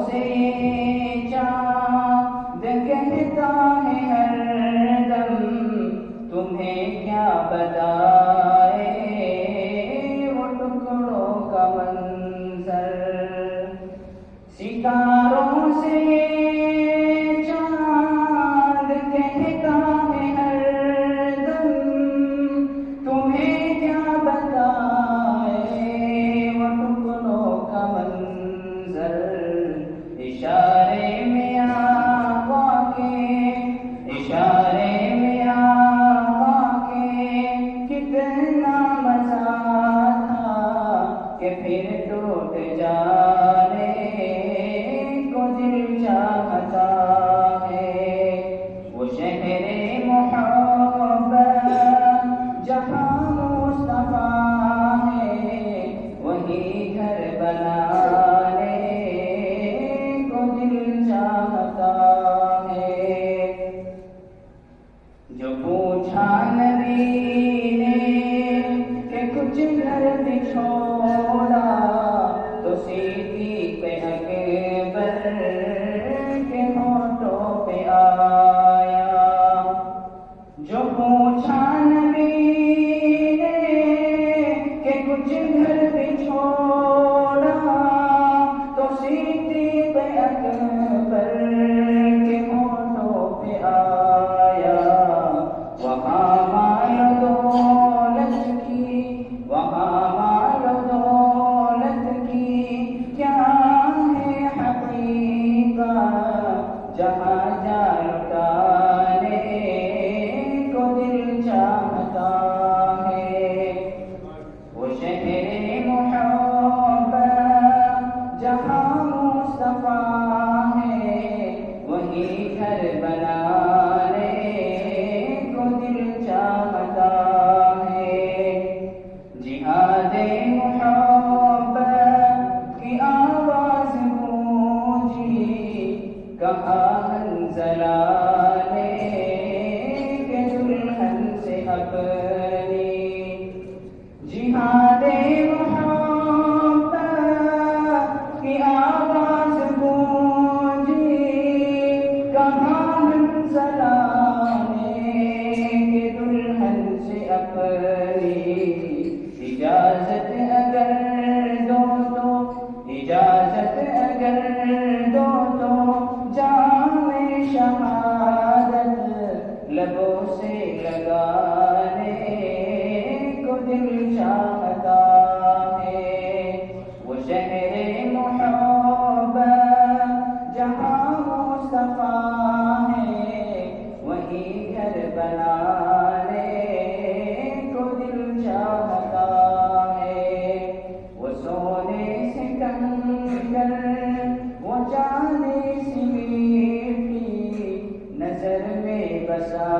سے چاند کہتا ہے ہر دم تمہیں کیا بتائے وہ ٹکڑوں کا منظر، ستاروں سے چاند کہتا ہے ہر دم تمہیں کیا بتائے وہ ٹکڑوں کا منظر، اشارے میں آقا کے، اشارے میں آقا کے کتنا مزہ تھا کہ پھر ٹوٹ جانے کو دل چاہتا ہے، وہ شہر محبت جہاں مصطفیٰ ہے وہی گھر بنانے کو دل چاہتا ہے، جو پوچھا نبی نے کہ کچھ گھر بھی چھوڑا تو صدیق اکبر کے ہونٹوں پہ آیا، جو پوچھا نبی نے کہ کچھ گھر بھی چھوڑا تو صدیق اکبر کے ہونٹوں پہ آیا، وہاں مال دولت کی، وہاں مال دولت کی کیا ہے حقیقت، جہاں جا لٹانے کو دل چاہتا ہے، وہ شہر محبت جہاں مصطفیٰ ہے وہی گھر بنانے کو دل چاہتا ہے، جہاد محبت کی آواز گونجی کہا حنظلہ نے کہ دلہن سے اپنی، جہاد محبت کی آواز گونجی کہا حنظلہ نے کہ دلہن سے اپنی، اجازت اگر دو تو، اجازت اگر دو تو جام شہادت لبوں سے لگانے کو دل چاہتا ہے، وہ شہر محبت جہاں مصطفیٰ ہے وہی گھر بنانے کو دل چاہتا ہے، وہ سونے سے کنگن وہ جانے سے میٹھی نظر میں بسا